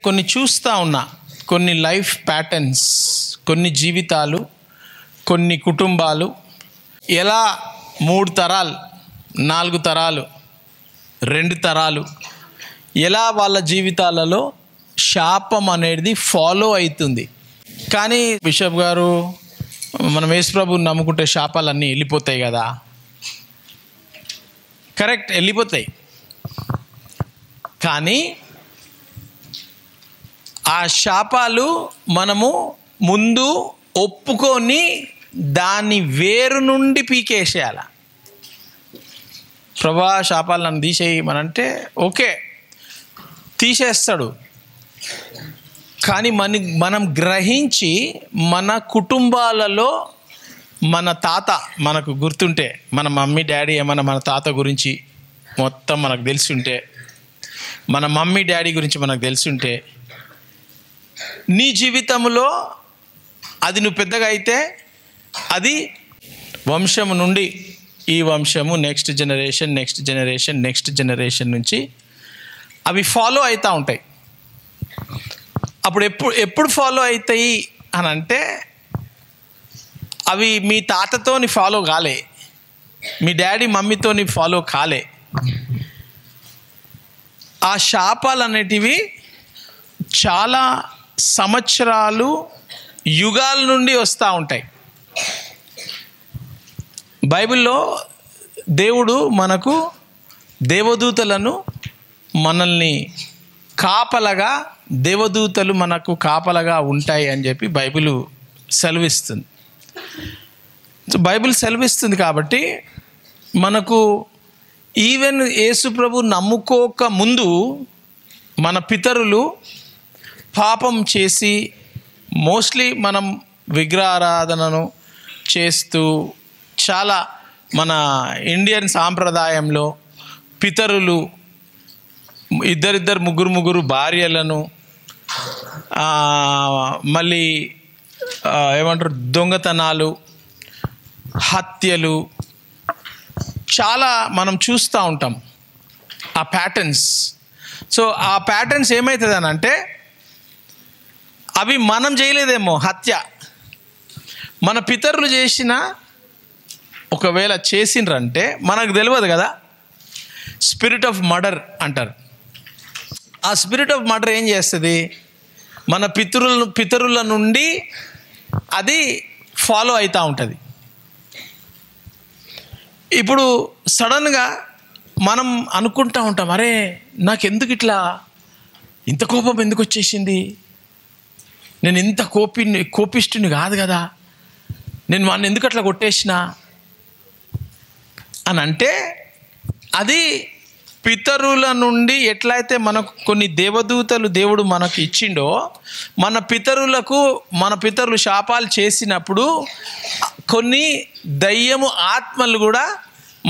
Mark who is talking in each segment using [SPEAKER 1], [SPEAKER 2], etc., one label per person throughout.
[SPEAKER 1] కొన్ని చూస్తూ ఉన్నా, కొన్ని లైఫ్ ప్యాటర్న్స్, కొన్ని జీవితాలు, కొన్ని కుటుంబాలు ఎలా 3 తరాలు 4 తరాలు 2 తరాలు ఎలా వాళ్ళ జీవితాలలో శాపం అనేది ఫాలో అవుతుంది. కానీ బిషప్ గారు, మనం యేసుప్రభుని నమ్ముకుంటే శాపాలన్నీ వెళ్ళిపోతాయి కదా. కరెక్ట్, వెళ్ళిపోతాయి. కానీ ఆ శాపాలు మనము ముందు ఒప్పుకొని దాన్ని వేరు నుండి పీకేసేయాల. ప్రభా శాపాలు నన్ను తీసేయమనంటే ఓకే, తీసేస్తాడు. కానీ మనం గ్రహించి మన కుటుంబాలలో మన తాత మనకు గుర్తుంటే, మన మమ్మీ డాడీ ఏమన్నా మన తాత గురించి మొత్తం మనకు తెలిసి ఉంటే, మన మమ్మీ డాడీ గురించి మనకు తెలిసి ఉంటే, నీ జీవితంలో అది నువ్వు పెద్దగా అయితే అది వంశము నుండి ఈ వంశము నెక్స్ట్ జనరేషన్ నుంచి అవి ఫాలో అవుతూ ఉంటాయి. అప్పుడు ఎప్పుడు ఫాలో అవుతాయి అని అంటే, అవి మీ తాతతోని ఫాలో కాలే, మీ డాడీ మమ్మీతోని ఫాలో కాలే. ఆ శాపాలు అనేటివి చాలా సంవత్సరాలు, యుగాల నుండి వస్తూ ఉంటాయి. బైబిల్లో దేవుడు మనకు దేవదూతలను, మనల్ని కాపలగా, దేవదూతలు మనకు కాపలగా ఉంటాయి అని చెప్పి బైబిల్ సెలవిస్తుంది. బైబిల్ సెలవిస్తుంది కాబట్టి మనకు ఈవెన్ యేసుప్రభు నమ్ముకోక ముందు మన పితరులు పాపం చేసి, మోస్ట్లీ మనం విగ్రహారాధనను చేస్తూ, చాలా మన ఇండియన్ సాంప్రదాయంలో పితరులు ఇద్దరిద్దరు ముగ్గురు భార్యలను, మళ్ళీ ఏమంటారు దొంగతనాలు, హత్యలు చాలా మనం చూస్తూ ఉంటాం ఆ ప్యాటర్న్స్. సో ఆ ప్యాటర్న్స్ ఏమవుతుంది అని అంటే, అవి మనం చేయలేదేమో హత్య, మన పితరులు చేసిన, ఒకవేళ చేసిండ్రంటే మనకు తెలియదు కదా. స్పిరిట్ ఆఫ్ మర్డర్ అంటారు. ఆ స్పిరిట్ ఆఫ్ మర్డర్ ఏం చేస్తుంది, మన పితరుల నుండి అది ఫాలో అవుతూ ఉంటుంది. ఇప్పుడు సడన్గా మనం అనుకుంటూ ఉంటాం, అరే నాకెందుకు ఇట్లా, ఇంత కోపం ఎందుకు వచ్చేసింది, నేను ఇంత కోపిష్ఠుని కాదు కదా, నేను వాడిని ఎందుకు అట్లా కొట్టేసిన అని అంటే, అది పితరుల నుండి ఎట్లయితే మనకు కొన్ని దేవదూతలు దేవుడు మనకు ఇచ్చిండో, మన పితరులు శాపాలు చేసినప్పుడు కొన్ని దయ్యము ఆత్మలు కూడా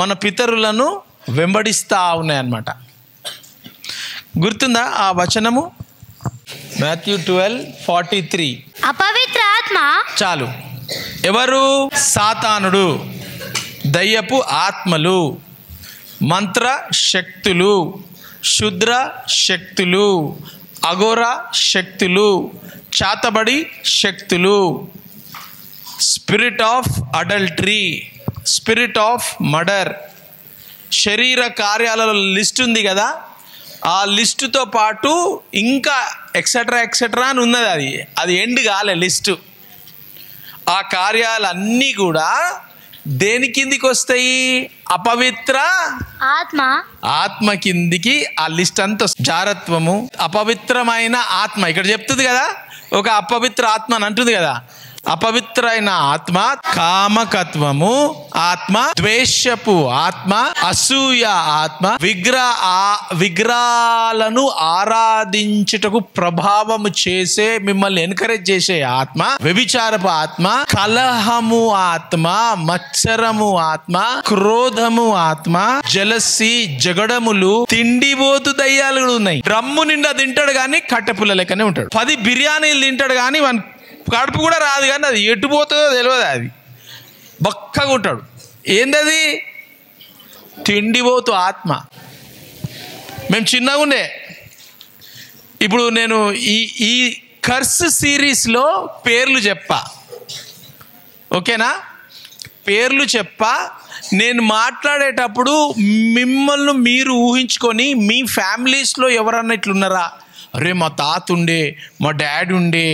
[SPEAKER 1] మన పితరులను వెంబడిస్తూ ఉన్నాయన్నమాట. గుర్తుందా ఆ వచనము? మాథ్యూ 12:43.
[SPEAKER 2] అపవిత్ర ఆత్మ.
[SPEAKER 1] చాలు. ఎవరు? సాతానుడు, దయ్యపు ఆత్మలు, మంత్ర శక్తులు, శుద్ర శక్తులు, అఘోర శక్తులు, చాతబడి శక్తులు, spirit of adultery, spirit of murder, శరీర కార్యాలలో లిస్ట్ ఉంది కదా, ఆ లిస్టుతో పాటు ఇంకా ఎక్సెట్రా అని ఉన్నది. అది ఎండ్ కాలే లిస్టు. ఆ కార్యాలన్నీ కూడా దేని కిందికి వస్తాయి? అపవిత్ర ఆత్మ కిందికి ఆ లిస్ట్ అంతా. జారత్వము, అపవిత్రమైన ఆత్మ ఇక్కడ చెప్తుంది కదా, ఒక అపవిత్ర ఆత్మ అని అంటుంది కదా. అపవిత్రైన ఆత్మ, కామకత్వము ఆత్మ, ద్వేషపు ఆత్మ, అసూయ ఆత్మ, విగ్రహాలను ఆరాధించుటకు ప్రభావము చేసే, మిమ్మల్ని ఎంకరేజ్ చేసే ఆత్మ, వ్యభిచారపు ఆత్మ, కలహము ఆత్మ, మత్సరము ఆత్మ, క్రోధము ఆత్మ, జలసి, జగడములు, తిండిపోతు దయ్యాలు కూడా ఉన్నాయి. డ్రమ్ము నిండా తింటాడు కానీ కట్టెపుల్ల లెక్కనే ఉంటాడు. 10 బిర్యానీలు తింటాడు కానీ కడుపు కూడా రాదు, కానీ అది ఎటు పోతుందో తెలియదు. అది బక్కగా ఉంటాడు. ఏందది? తిండిపోతు ఆత్మ. మేము చిన్నగా ఉండే ఇప్పుడు నేను ఈ కర్స్ సిరీస్లో పేర్లు చెప్పా, ఓకేనా? పేర్లు చెప్పా. నేను మాట్లాడేటప్పుడు మిమ్మల్ని మీరు ఊహించుకొని మీ ఫ్యామిలీస్లో ఎవరన్నా ఇట్లున్నారా, అరే మా తాత ఉండే, మా డాడీ ఉండే,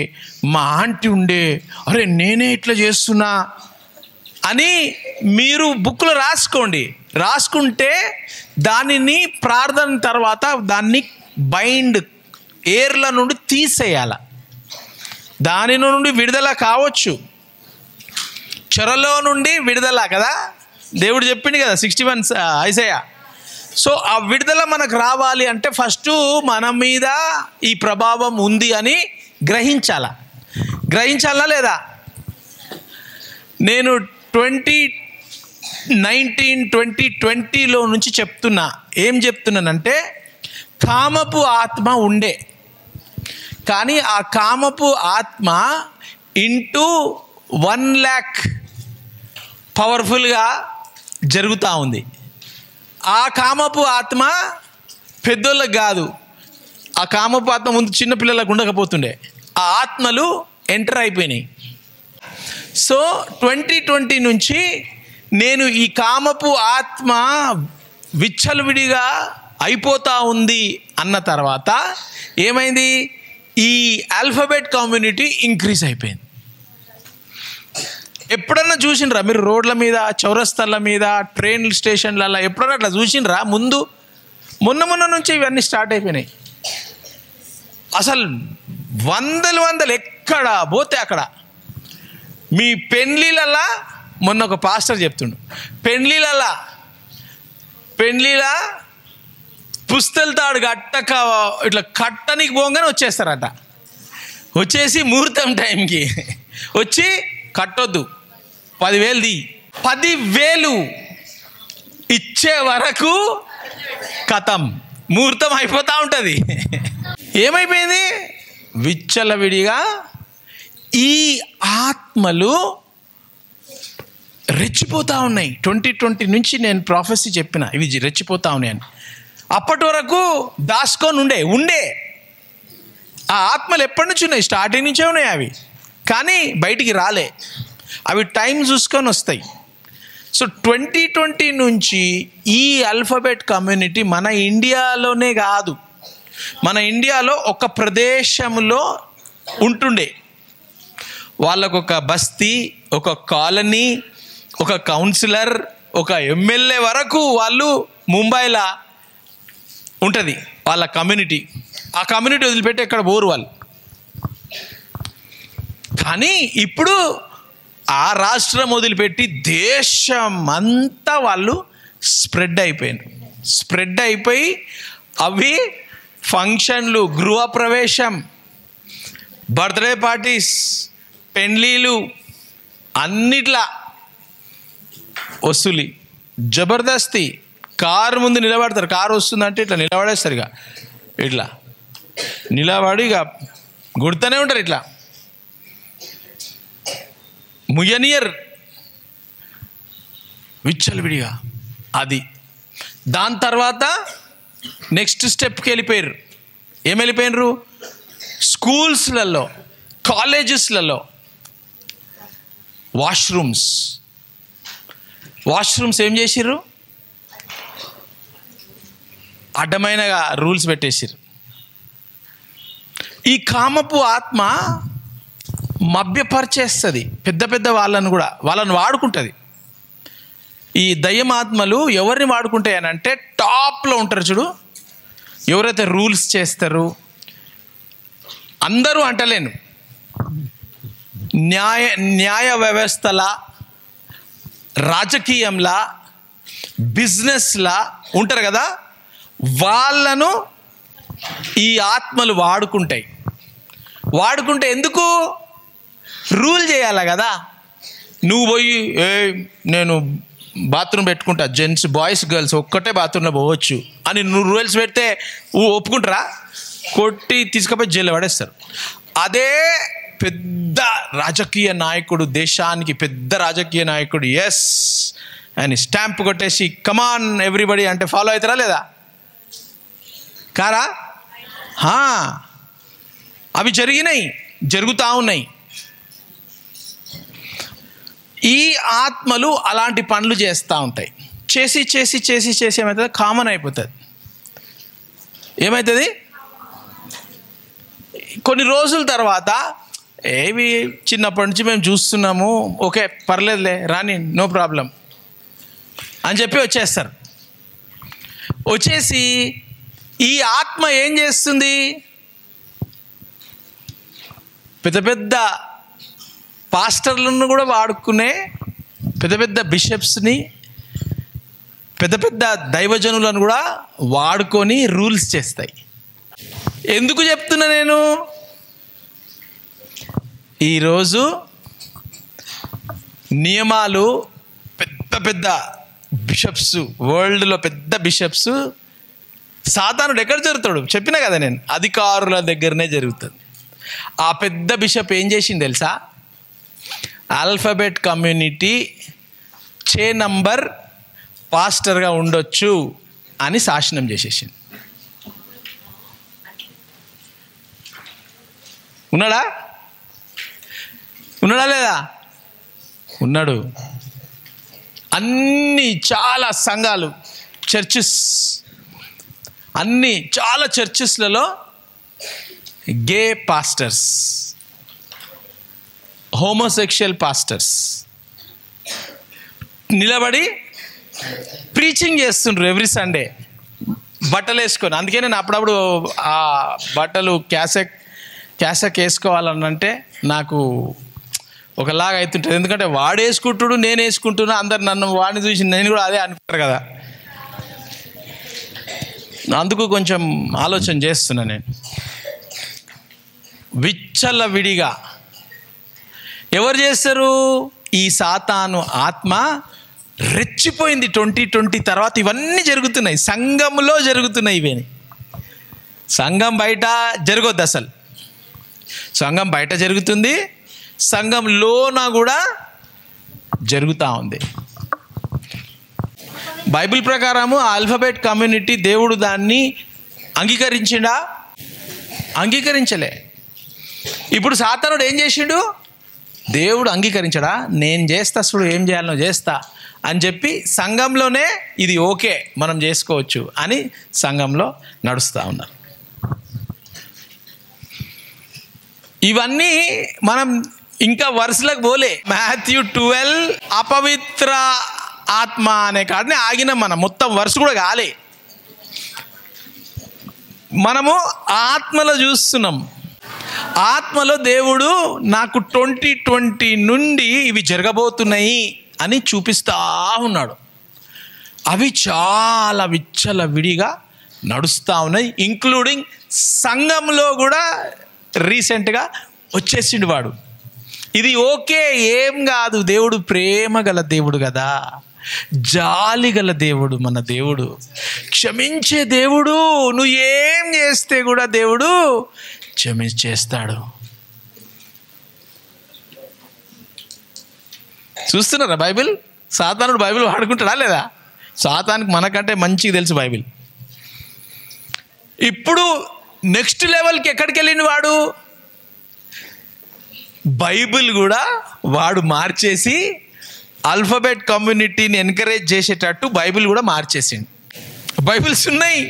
[SPEAKER 1] మా ఆంటీ ఉండే, అరే నేనే ఇట్లా చేస్తున్నా అని మీరు బుక్లో రాసుకుంటే దానిని ప్రార్థన తర్వాత దాన్ని బైండ్ ఏర్ల నుండి తీసేయాల. దాని నుండి విడుదల కావచ్చు, చెరలో నుండి విడుదల కదా దేవుడు చెప్పింది కదా 61 ఐసయా. సో ఆ విడుదల మనకు రావాలి అంటే ఫస్ట్ మన మీద ఈ ప్రభావం ఉంది అని గ్రహించాలా లేదా? నేను 2019-2020లో నుంచి ఏం చెప్తున్నానంటే కామపు ఆత్మ ఉండే, కానీ ఆ కామపు ఆత్మ ఇంటూ 1 lakh పవర్ఫుల్గా జరుగుతూ ఉంది. ఆ కామపు ఆత్మ పెద్దోళ్ళకి కాదు, ఆ కామపు ఆత్మ ముందు చిన్నపిల్లలకు ఉండకపోతుండే, ఆ ఆత్మలు ఎంటర్ అయిపోయినాయి. సో 2020 నుంచి నేను ఈ కామపు ఆత్మ విచ్చలవిడిగా అయిపోతూ ఉంది అన్న తర్వాత ఏమైంది, ఈ ఆల్ఫాబెట్ కమ్యూనిటీ ఇంక్రీజ్ అయిపోయింది. ఎప్పుడన్నా చూసినరా మీరు రోడ్ల మీద, చౌరస్తాల మీద, ట్రైన్ స్టేషన్లలో ఎప్పుడన్నా అట్లా చూసినరా? మొన్న నుంచి ఇవన్నీ స్టార్ట్ అయిపోయినాయి. అసలు వందలు ఎక్కడ పోతే అక్కడ. మీ పెళ్ళిళ్ళలా మొన్న ఒక పాస్టర్ చెప్తుండు, పెళ్ళిళ్ళ పుస్తల తాడు కట్టక ఇట్లా కట్టనికి పోగానే వచ్చేస్తారట. వచ్చేసి ముహూర్తం టైంకి వచ్చి కట్టొద్దు 10,000 10,000 ఇచ్చే వరకు కథం, ముహూర్తం అయిపోతూ ఉంటుంది. ఏమైపోయింది? విచ్చలవిడిగా ఈ ఆత్మలు రెచ్చిపోతూ ఉన్నాయి. 2020 నుంచి నేను ప్రాఫెసీ చెప్పిన ఇవి రెచ్చిపోతూ ఉన్నాయని. అప్పటి వరకు దాచుకొని ఉండే ఆ ఆత్మలు ఎప్పటి నుంచి ఉన్నాయి? స్టార్టింగ్ నుంచే ఉన్నాయి అవి, కానీ బయటికి రాలే. అవి టైం చూసుకొని వస్తాయి. సో 2020 నుంచి ఈ ఆల్ఫాబెట్ కమ్యూనిటీ మన ఇండియాలోనే కాదు, మన ఇండియాలో ఒక ప్రదేశంలో ఉంటుండే. వాళ్ళకు ఒక బస్తీ, ఒక కాలనీ, ఒక కౌన్సిలర్, ఒక ఎమ్మెల్యే వరకు వాళ్ళు ముంబైలో ఉంటుంది వాళ్ళ కమ్యూనిటీ. ఆ కమ్యూనిటీ వదిలిపెట్టి ఎక్కడ పోరు వాళ్ళు. కానీ ఇప్పుడు ఆ రాష్ట్రం వదిలిపెట్టి దేశం అంతా వాళ్ళు స్ప్రెడ్ అయిపోయి అవి ఫంక్షన్లు, గృహప్రవేశం, బర్త్డే పార్టీస్, పెళ్ళిళ్ళు అన్నిట్లా వసూలి జబర్దస్తి. కారు ముందు నిలబడతారు, కారు వస్తుందంటే ఇట్లా నిలబడేస్తారు, ఇట్లా నిలబడి ఇక గుర్తూనే ఉంటారు, ఇట్లా ముయనియర్ విచ్చలవిడిగా అది. దాని తర్వాత నెక్స్ట్ స్టెప్కి వెళ్ళిపోయారు. ఏం వెళ్ళిపోయినరు? స్కూల్స్లలో, కాలేజెస్లలో వాష్రూమ్స్ ఏం చేసిర్రు? అడ్డమైనగా రూల్స్ పెట్టేసిర్రు. ఈ కామపు ఆత్మ మభ్యపరిచేస్తుంది పెద్ద వాళ్ళను కూడా, వాళ్ళని వాడుకుంటుంది. ఈ దయ్యమాత్మలు ఎవరిని వాడుకుంటాయి అని అంటే టాప్లో ఉంటారు చూడు, ఎవరైతే రూల్స్ చేస్తారు, అందరూ అంటలేను, న్యాయ వ్యవస్థలా, రాజకీయంలా, బిజినెస్లా ఉంటారు కదా, వాళ్ళను ఈ ఆత్మలు వాడుకుంటే ఎందుకు? రూల్ చేయాలా కదా. నువ్వు పోయి నేను బాత్రూమ్ పెట్టుకుంటా, జెంట్స్, బాయ్స్, గర్ల్స్ ఒక్కటే బాత్రూంలో పోవచ్చు అని నువ్వు రూల్స్ పెడితే ఒప్పుకుంటారా? కొట్టి తీసుకుపోయి జైలు పడేస్తారు. అదే పెద్ద రాజకీయ నాయకుడు, దేశానికి పెద్ద రాజకీయ నాయకుడు ఎస్ అని స్టాంప్ కొట్టేసి కమాన్ ఎవ్రీబడి అంటే ఫాలో అవుతారా లేదా? కారా? అవి జరిగినాయి, జరుగుతూ ఉన్నాయి. ఈ ఆత్మలు అలాంటి పనులు చేస్తూ ఉంటాయి. చేసి చేసి చేసి చేసి ఏమవుతుంది, కామన్ అయిపోతుంది. ఏమవుతుంది, కొన్ని రోజుల తర్వాత ఏవి చిన్నప్పటి నుంచి మేము చూస్తున్నాము, ఓకే పర్లేదులే రాని, నో ప్రాబ్లం అని చెప్పి వచ్చేస్తారు. వచ్చేసి ఈ ఆత్మ ఏం చేస్తుంది, పెద్ద పెద్ద పాస్టర్లను కూడా వాడుకునే, పెద్ద పెద్ద బిషప్స్ని, పెద్ద పెద్ద దైవజనులను కూడా వాడుకొని రూల్స్ చేస్తాయి. ఎందుకు చెప్తున్నా నేను, ఈరోజు నియమాలు పెద్ద పెద్ద బిషప్స్, వరల్డ్లో పెద్ద బిషప్స్, సాతానుడు ఎక్కడ జరుగుతాడు చెప్పినా కదా నేను, అధికారుల దగ్గరనే జరుగుతుంది. ఆ పెద్ద బిషప్ ఏం చేసింది తెలుసా, ఆల్ఫాబెట్ కమ్యూనిటీ చే నంబర్ పాస్టర్గా ఉండొచ్చు అని శాసనం చేసేసింది. ఉన్నాడా లేదా? ఉన్నాడు. అన్ని చాలా సంఘాలు, చర్చెస్, అన్ని చాలా చర్చెస్లలో గే పాస్టర్స్, హోమోసెక్షువల్ పాస్టర్స్ నిలబడి ప్రీచింగ్ చేస్తుండ్రు ఎవ్రీ సండే బట్టలు వేసుకొని. అందుకే నేను అప్పుడప్పుడు ఆ బట్టలు క్యాసక్ వేసుకోవాలనంటే నాకు ఒకలాగా అవుతుంటుంది. ఎందుకంటే వాడు వేసుకుంటుడు, నేను వేసుకుంటున్నా, అందరు నన్ను వాడిని చూసి నేను కూడా అదే అనుకుంటారు కదా. అందుకు కొంచెం ఆలోచన చేస్తున్నా నేను. విచ్చలవిడిగా ఎవరు చేస్తారు, ఈ సాతాను ఆత్మ రెచ్చిపోయింది. 2020 తర్వాత ఇవన్నీ జరుగుతున్నాయి, సంఘంలో జరుగుతున్నాయి. ఇవేని సంఘం బయట జరగొద్దు అసలు. సంఘం బయట జరుగుతుంది, సంఘంలోన కూడా జరుగుతూ ఉంది. బైబిల్ ప్రకారము ఆల్ఫాబెట్ కమ్యూనిటీ దేవుడు దాన్ని అంగీకరించిండా? అంగీకరించలే. ఇప్పుడు సాతానుడు ఏం చేసిండు, దేవుడు అంగీకరించడా, నేను చేస్తా చూడు, ఏం చేయాలనో చేస్తా అని చెప్పి సంఘంలోనే ఇది ఓకే మనం చేసుకోవచ్చు అని సంఘంలో నడుస్తూ ఉన్నారు. ఇవన్నీ మనం ఇంకా వరుసలకు పోలే. మాథ్యూ 12 అపవిత్ర ఆత్మ అనే కాడనే ఆగినాం. మనం మొత్తం వరుస కూడా కాలే, మనము ఆత్మలో చూస్తున్నాం. ఆత్మలో దేవుడు నాకు 2020 నుండి ఇవి జరగబోతున్నాయి అని చూపిస్తూ ఉన్నాడు. అవి చాలా విచ్చలవిడిగా నడుస్తూ ఉన్నాయి, ఇంక్లూడింగ్ సంఘంలో కూడా రీసెంట్గా వచ్చేసిండు వాడు. ఇది ఓకే, ఏం కాదు, దేవుడు ప్రేమ గల దేవుడు కదా, జాలి గల దేవుడు మన దేవుడు, క్షమించే దేవుడు. నువ్వు ఏం చేస్తే కూడా దేవుడు క్షమించేస్తాడు. చూస్తున్నారా బైబిల్? సాతానుడు బైబిల్ వాడుకుంటాడా లేదా? సాతానికి మనకంటే మంచిగా తెలుసు బైబిల్. ఇప్పుడు నెక్స్ట్ లెవెల్కి ఎక్కడికి వెళ్ళింది వాడు, బైబిల్ కూడా వాడు మార్చేసి ఆల్ఫాబెట్ కమ్యూనిటీని ఎంకరేజ్ చేసేటట్టు బైబిల్ కూడా మార్చేసిండు. బైబిల్స్ ఉన్నాయి.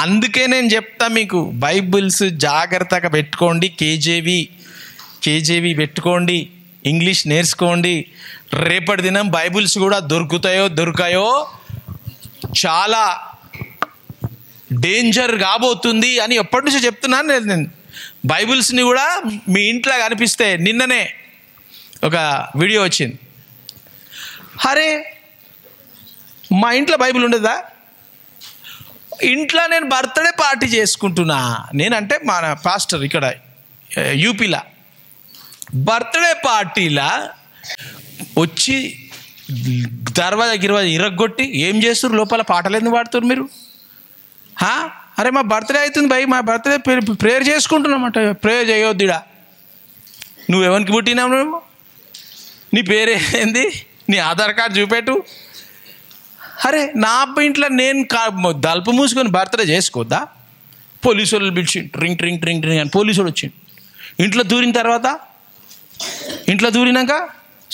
[SPEAKER 1] అందుకే నేను చెప్తా మీకు, బైబిల్స్ జాగ్రత్తగా పెట్టుకోండి. కేజేవి పెట్టుకోండి, ఇంగ్లీష్ నేర్చుకోండి. రేపటి దినం బైబిల్స్ కూడా దొరకాయో చాలా డేంజర్ కాబోతుంది అని ఎప్పటి నుంచో చెప్తున్నాను నేను. బైబిల్స్ని కూడా మీ ఇంట్లో కనిపిస్తే, నిన్ననే ఒక వీడియో వచ్చింది, అరే మా ఇంట్లో బైబిల్ ఉండదా, ఇంట్లో నేను బర్త్డే పార్టీ చేసుకుంటున్నా, నేనంటే మన పాస్టర్ ఇక్కడ యూపీలో బర్త్డే పార్టీలా వచ్చి దర్వాజా ఇరగొట్టి ఏం చేస్తారు, లోపల పాటలు ఎందుకు పాడుతారు మీరు? అరే మా బర్త్డే అవుతుంది భయ్, మా బర్త్డే ప్రేయర్ చేసుకుంటున్నామట. ప్రేయర్ చేయొద్దుడా, నువ్వెవరికి పుట్టినావు, నువ్వు నీ పేరేంది, నీ ఆధార్ కార్డు చూపెట్టు. అరే నా ఇంట్లో నేను దలుపు మూసుకొని బర్త్డే చేసుకోవద్దా? పోలీసు వాళ్ళు పిలిచి ట్రింగ్ ట్రింగ్ ట్రింగ్ ట్రింగ్ అని పోలీసు వాడు వచ్చిండు. ఇంట్లో దూరినాక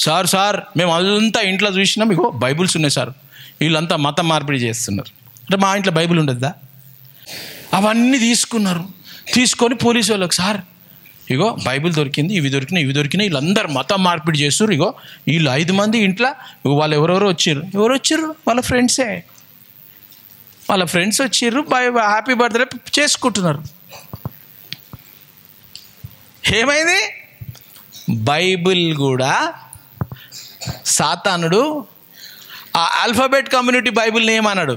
[SPEAKER 1] సార్ మేము అంతా ఇంట్లో చూసినాం, ఇగో బైబుల్స్ ఉన్నాయి సార్, వీళ్ళంతా మతం మార్పిడి చేస్తున్నారు అంటే మా ఇంట్లో బైబిల్ ఉండద్దా? అవన్నీ తీసుకొని పోలీసు వాళ్ళకి, సార్ ఇగో బైబిల్ దొరికింది, ఇవి దొరికినాయి, వీళ్ళందరూ మతం మార్పిడి చేస్తారు, ఇగో వీళ్ళు 5 మంది ఇంట్లో, వాళ్ళు ఎవరెవరో వచ్చారు వాళ్ళ ఫ్రెండ్స్ వచ్చిర్రు, హ్యాపీ బర్త్డే చేసుకుంటున్నారు. ఏమైంది? బైబిల్ కూడా సాతానుడు ఆ ఆల్ఫాబెట్ కమ్యూనిటీ బైబిల్ని ఏమన్నాడు,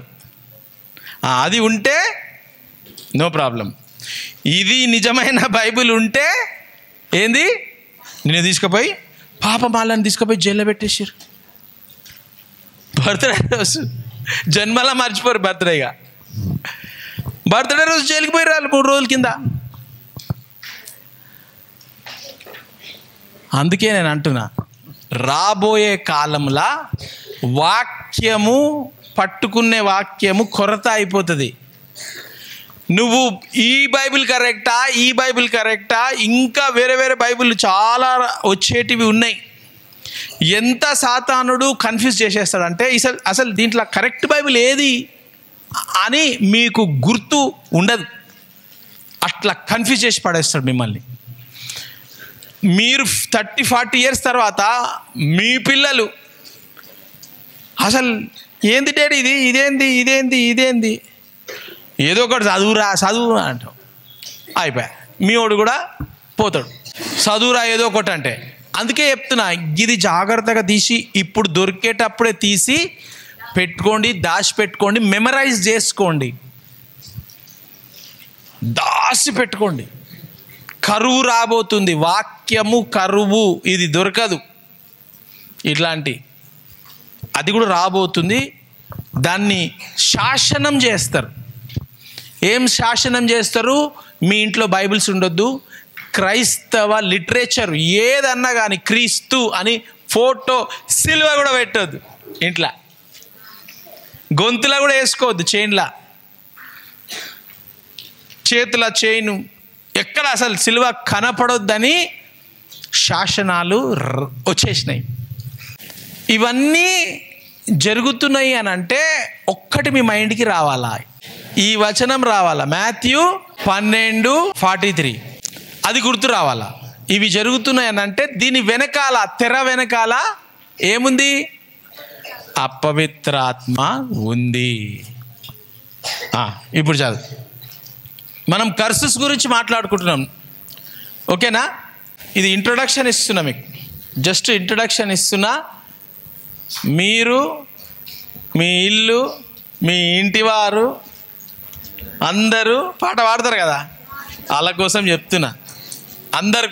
[SPEAKER 1] అది ఉంటే నో ప్రాబ్లం, ఇది నిజమైన బైబిల్ ఉంటే ఏంది, నేను తీసుకుపోయి పాపమాలని తీసుకుపోయి జైల్లో పెట్టేసారు. బర్త్డే రోజు జన్మలా మర్చిపోరు, బర్త్డే రోజు జైలుకి పోయి రాలి 3 రోజుల కింద. అందుకే నేను అంటున్నా, రాబోయే కాలంలో పట్టుకునే వాక్యము కొరత అయిపోతుంది. నువ్వు ఈ బైబిల్ కరెక్టా, ఇంకా వేరే బైబిల్ చాలా వచ్చేటివి ఉన్నాయి. ఎంత సాతానుడు కన్ఫ్యూజ్ చేసేస్తాడంటే అసలు దీంట్లో కరెక్ట్ బైబిల్ ఏది అని మీకు గుర్తు ఉండదు, అట్లా కన్ఫ్యూజ్ చేసి పడేస్తాడు మిమ్మల్ని. మీరు 30-40 ఇయర్స్ తర్వాత మీ పిల్లలు అసలు ఏంది డాడీ ఇదేంది ఏదో ఒకటి చదువు అంటాం, అయిపోయా మీ వాడు కూడా పోతాడు, చదువురా ఏదో ఒకటి అంటే. అందుకే చెప్తున్నా, ఇది జాగ్రత్తగా తీసి ఇప్పుడు దొరికేటప్పుడే తీసి పెట్టుకోండి, దాచిపెట్టుకోండి, మెమరైజ్ చేసుకోండి, పెట్టుకోండి. కరువు రాబోతుంది, వాక్యము కరువు, ఇది దొరకదు, ఇట్లాంటి అది కూడా రాబోతుంది. దాన్ని శాసనం చేస్తారు. ఏం శాసనం చేస్తారు? మీ ఇంట్లో బైబిల్స్ ఉండొద్దు, క్రైస్తవ లిటరేచర్ ఏదన్నా కానీ క్రీస్తు అని ఫోటో సిలువ కూడా పెట్టొద్దు, ఇంట్లో గొంతులా కూడా వేసుకోవద్దు, చేతుల చైను ఎక్కడ అసలు సిలువ కనపడొద్దని శాసనాలు వచ్చేసినాయి. ఇవన్నీ జరుగుతున్నాయి అని అంటే ఒక్కటి మీ మైండ్కి రావాలా, ఈ వచనం రావాలా, మాథ్యూ 12:43 అది గుర్తు రావాలా. ఇవి జరుగుతున్నాయి అని అంటే దీని వెనకాల, తెర వెనకాల ఏముంది? అపవిత్రాత్మ ఉంది. ఇప్పుడు చదువు, మనం కర్సెస్ గురించి మాట్లాడుకుంటున్నాం, ఓకేనా? ఇది ఇంట్రొడక్షన్ ఇస్తున్నా, మీకు జస్ట్ ఇంట్రొడక్షన్ ఇస్తున్నా. మీరు, మీ ఇల్లు, మీ ఇంటివారు అందరూ పాట పాడతారు కదా, వాళ్ళ కోసం చెప్తున్నా, అందరి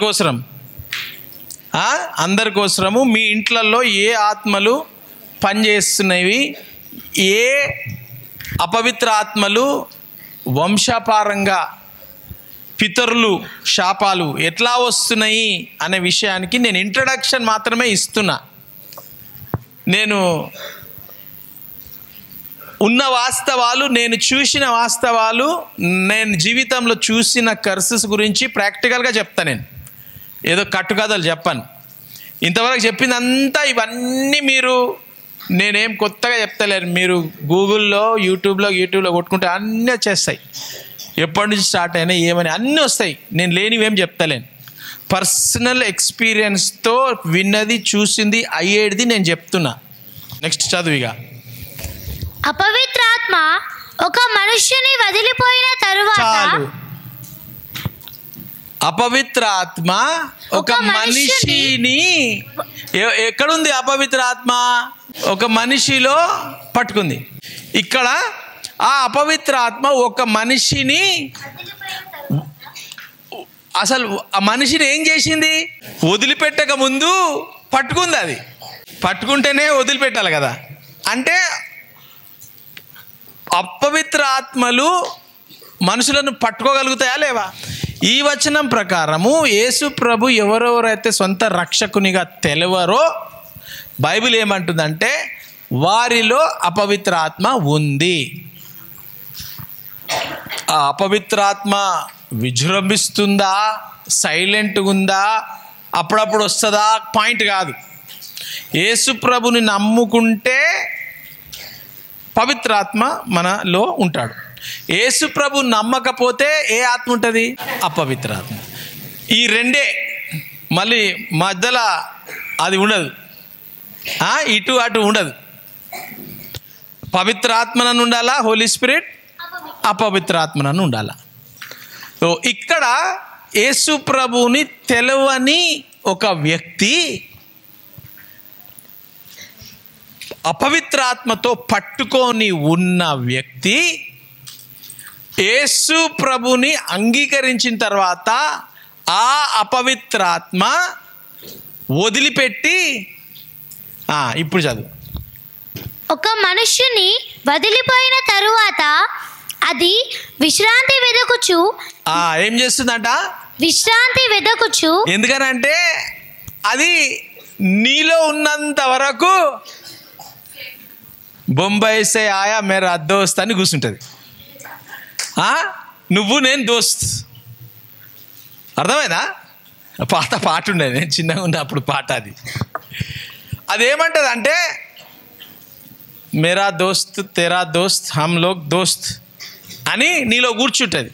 [SPEAKER 1] కోసము మీ ఇంట్లలో ఏ ఆత్మలు పనిచేస్తున్నవి, ఏ అపవిత్ర ఆత్మలు వంశపారంగా పితరులు శాపాలు ఎట్లా వస్తున్నాయి అనే విషయానికి నేను ఇంట్రడక్షన్ మాత్రమే ఇస్తున్నా. నేను ఉన్న వాస్తవాలు, నేను చూసిన వాస్తవాలు, నేను జీవితంలో చూసిన కర్సెస్ గురించి ప్రాక్టికల్గా చెప్తా. నేను ఏదో కట్టుకథలు చెప్పాను. ఇంతవరకు చెప్పిందంతా ఇవన్నీ మీరు, నేనేం కొత్తగా చెప్తలేను, మీరు గూగుల్లో యూట్యూబ్లో కొట్టుకుంటే అన్నీ వచ్చేస్తాయి. ఎప్పటి నుంచి స్టార్ట్ అయినాయి ఏమని అన్నీ వస్తాయి. నేను లేనివేం చెప్తలేను, పర్సనల్ ఎక్స్పీరియన్స్తో విన్నది, చూసింది, అయ్యేది నేను చెప్తున్నా. నెక్స్ట్ చదువుగా.
[SPEAKER 2] అపవిత్రాత్మ ఒక మనుష్యుని వదిలిపోయిన తరువాత,
[SPEAKER 1] అపవిత్ర ఆత్మ ఒక మనిషిని, ఎక్కడుంది అపవిత్ర ఆత్మ? ఒక మనిషిలో పట్టుకుంది. ఇక్కడ ఆ అపవిత్ర ఆత్మ ఒక మనిషిని, అసలు ఆ మనిషిని ఏం చేసింది? వదిలిపెట్టక ముందు పట్టుకుంది. అది పట్టుకుంటేనే వదిలిపెట్టాలి కదా. అంటే అపవిత్ర ఆత్మలు మనుషులను పట్టుకోగలుగుతాయా లేవా? ఈ వచనం ప్రకారము యేసు ప్రభు ఎవరెవరైతే సొంత రక్షకునిగా తెలవరో బైబిల్ ఏమంటుందంటే వారిలో అపవిత్ర ఆత్మ ఉంది. ఆ అపవిత్రాత్మ విజృంభిస్తుందా, సైలెంట్గా ఉందా, అప్పుడప్పుడు వస్తుందా పాయింట్ కాదు. యేసు ప్రభుని నమ్ముకుంటే పవిత్రాత్మ మనలో ఉంటాడు. యేసు ప్రభు నమ్మకపోతే ఏ ఆత్మ ఉంటుంది? అపవిత్రాత్మ. ఈ రెండే, మళ్ళీ మధ్యలో అది ఉండదు, ఇటు అటు ఉండదు. పవిత్రాత్మనను ఉండాలా, హోలీ స్పిరిట్ అపవిత్రాత్మనను ఉండాలా. సో ఇక్కడ యేసు ప్రభుని తెలవని ఒక వ్యక్తి అపవిత్రాత్మతో పట్టుకొని ఉన్న వ్యక్తి యేసు ప్రభుని అంగీకరించిన తర్వాత ఆ అపవిత్రాత్మ వదిలిపెట్టి, ఇప్పుడు చదువు.
[SPEAKER 2] ఒక మనుష్యుని వదిలిపోయిన తరువాత అది విశ్రాంతి వెదకుచు.
[SPEAKER 1] ఏం చేస్తుందంట?
[SPEAKER 2] విశ్రాంతి వెదకుచు.
[SPEAKER 1] ఎందుకనంటే అది నీలో ఉన్నంత వరకు బొంబాయి సే ఆయా మేరా దోస్త్ అని కూర్చుంటుంది. నువ్వు నేను దోస్త్, అర్థమైందా? పాట ఉండేది, నేను చిన్నగా ఉన్నప్పుడు పాట. అదేమంటుంది అంటే, మేరా దోస్త్ తేరా దోస్త్ హమ్ లోగ్ దోస్త్ అని నీలో కూర్చుంటుంది.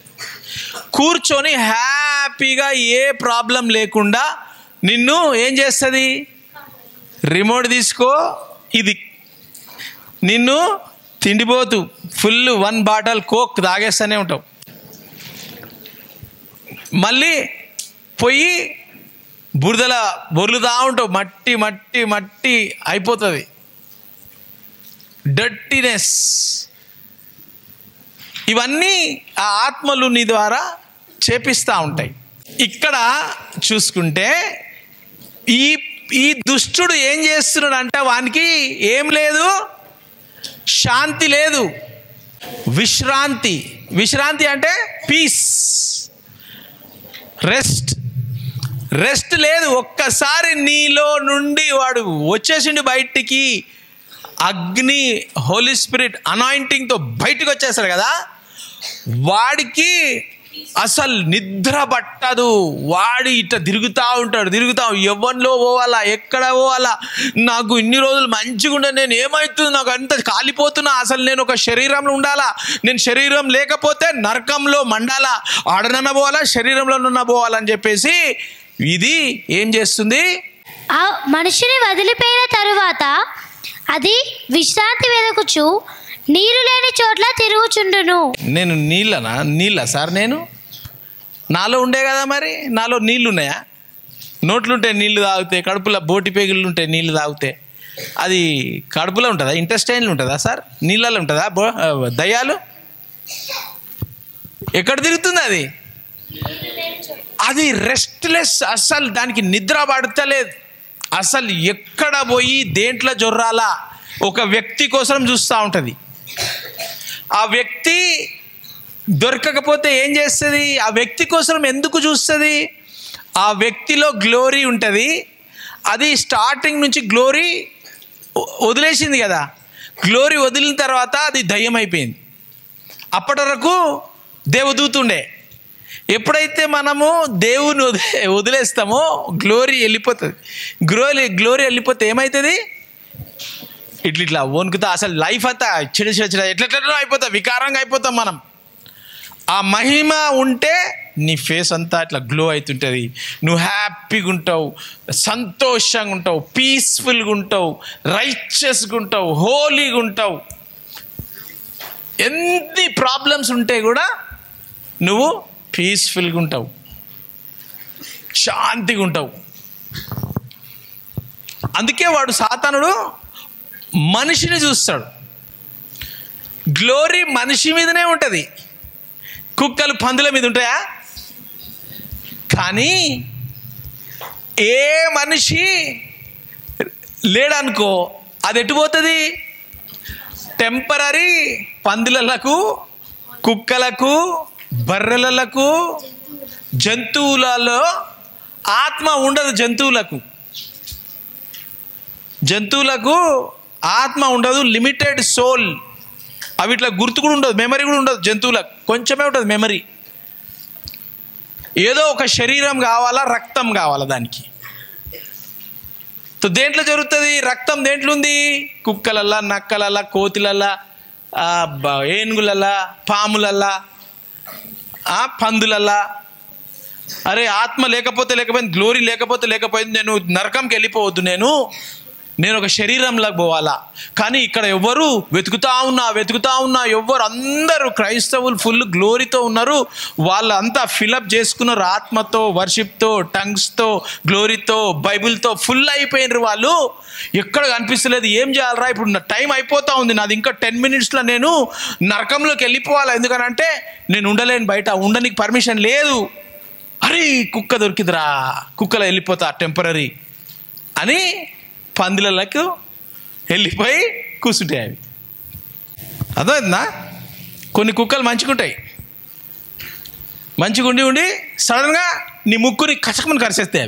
[SPEAKER 1] కూర్చొని హ్యాపీగా ఏ ప్రాబ్లం లేకుండా నిన్ను ఏం చేస్తుంది? రిమోట్ తీసుకో, ఇది నిన్ను తిండిపోతూ ఫుల్ 1 బాటిల్ కోక్ తాగేస్తూనే ఉంటావు. మళ్ళీ పోయి బురదల బొర్లుతా ఉంటావు, మట్టి మట్టి మట్టి అయిపోతుంది, డర్టీనెస్. ఇవన్నీ ఆ ఆత్మలు నీ ద్వారా చేపిస్తూ ఉంటాయి. ఇక్కడ చూసుకుంటే ఈ దుష్టుడు ఏం చేస్తున్నాడు అంటే, వానికి ఏం లేదు, శాంతి లేదు, విశ్రాంతి అంటే పీస్, రెస్ట్ లేదు. ఒక్కసారి నీలో నుండి వాడు వచ్చేసిండు బయటికి, అగ్ని హోలీ స్పిరిట్ అనాయింటింగ్తో బయటకు వచ్చేస్తాడు కదా, వాడికి అసలు నిద్ర పట్టదు. వాడు ఇట్లా తిరుగుతూ ఉంటాడు, ఎవరిలో పోవాలా, ఎక్కడ పోవాలా, నాకు ఇన్ని రోజులు మంచిగా ఉండే, నేను ఏమవుతుంది, నాకు అంత కాలిపోతున్నా, అసలు నేను ఒక శరీరంలో ఉండాలా, నేను శరీరం లేకపోతే నరకంలో మండాలా, ఆడనన్న పోవాలా, శరీరంలోనన్నా పోవాలని చెప్పేసి ఇది ఏం చేస్తుంది?
[SPEAKER 2] ఆ మనిషిని వదిలిపోయిన తరువాత అది విశ్రాంతి వెదకుచు నీరు లేని చోట్ల తిరుగుచుండును.
[SPEAKER 1] నేను నీళ్ళ సార్, నేను నాలో ఉండే కదా, మరి నాలో నీళ్ళు ఉన్నాయా? నోట్లుంటే నీళ్లు తాగితే, కడుపులో బోటి పేగులు ఉంటే నీళ్లు తాగితే అది కడుపులో ఉంటుందా? ఇంటెస్టైన్లు ఉంటుందా సార్? నీళ్ళలో ఉంటుందా దయ్యాలు? ఎక్కడ తిరుగుతుంది అది రెస్ట్లెస్, అసలు దానికి నిద్ర పడతలేదు. అసలు ఎక్కడ పోయి దేంట్లో జొర్రాలా ఒక వ్యక్తి కోసం చూస్తూ ఉంటుంది. ఆ వ్యక్తి దొరకకపోతే ఏం చేస్తుంది? ఆ వ్యక్తి కోసం ఎందుకు చూస్తుంది? ఆ వ్యక్తిలో గ్లోరీ ఉంటుంది. అది స్టార్టింగ్ నుంచి గ్లోరీ వదిలేసింది కదా, గ్లోరీ వదిలిన తర్వాత అది దయ్యం అయిపోయింది. అప్పటి వరకు దేవదూతుండే. ఎప్పుడైతే మనము దేవుని వదిలేస్తామో గ్లోరీ వెళ్ళిపోతుంది. గ్లోరీ వెళ్ళిపోతే ఏమవుతుంది? ఇట్లా వణుకుతా, అసలు లైఫ్ అంతా చిన్న ఎట్లా అయిపోతాం, వికారంగా అయిపోతాం మనం. ఆ మహిమ ఉంటే నీ ఫేస్ అంతా ఇట్లా గ్లో అవుతుంటుంది, నువ్వు హ్యాపీగా ఉంటావు, సంతోషంగా ఉంటావు, పీస్ఫుల్గా ఉంటావు, రైచియస్గా ఉంటావు, హోలీగా ఉంటావు. ఎన్ని ప్రాబ్లమ్స్ ఉంటే కూడా నువ్వు పీస్ఫుల్గా ఉంటావు, శాంతిగా ఉంటావు. అందుకే వాడు సాతానుడు మనిషిని చూస్తాడు. గ్లోరీ మనిషి మీదనే ఉంటుంది, కుక్కలు పందుల మీద ఉంటాయా? కానీ ఏ మనిషి లేడనుకో, అది ఎటుపోతుంది? టెంపరీ పందులకు, కుక్కలకు, బర్రెలకు, జంతువులలో ఆత్మ ఉండదు. జంతువులకు ఆత్మ ఉండదు, లిమిటెడ్ సోల్. అవి ఇట్లా గుర్తు కూడా ఉండదు, మెమరీ కూడా ఉండదు. జంతువులకు కొంచెమే ఉంటుంది మెమరీ. ఏదో ఒక శరీరం కావాలా, రక్తం కావాలా దానికి. దేంట్లో జరుగుతుంది రక్తం? దేంట్లో ఉంది? కుక్కలల్లా, నక్కలల్లా, కోతులల్లా, ఏనుగులల్లా, పాములల్లా, పందులల్లా. అరే ఆత్మ లేకపోయింది, గ్లోరీ లేకపోయింది, నేను నరకంకి వెళ్ళిపోవద్దు, నేను ఒక శరీరంలోకి పోవాలా. కానీ ఇక్కడ ఎవరు వెతుకుతా ఉన్నా ఎవ్వరు, అందరూ క్రైస్తవులు ఫుల్ గ్లోరీతో ఉన్నారు. వాళ్ళంతా ఫిలప్ చేసుకున్నారు ఆత్మతో, వర్షిప్తో, టంగ్స్తో, గ్లోరీతో, బైబిల్తో ఫుల్ అయిపోయినారు. వాళ్ళు ఎక్కడ కనిపిస్తలేదు. ఏం చేయాలరా, ఇప్పుడు నా టైం అయిపోతా ఉంది, నాది ఇంకా 10 minutesలో నేను నరకంలోకి వెళ్ళిపోవాలి. ఎందుకనంటే నేను ఉండలేను, బయట ఉండనికి పర్మిషన్ లేదు. అరే కుక్క దొరికిందిరా, కుక్కలో వెళ్ళిపోతా టెంపరీ అని పందులకు వెళ్ళిపోయి కూర్చుంటాయి. అవి అర్థమైందా? కొన్ని కుక్కలు మంచిగుంటాయి, మంచిగా ఉండి సడన్గా నీ ముక్కుని కచకమని కరిచేస్తాయి.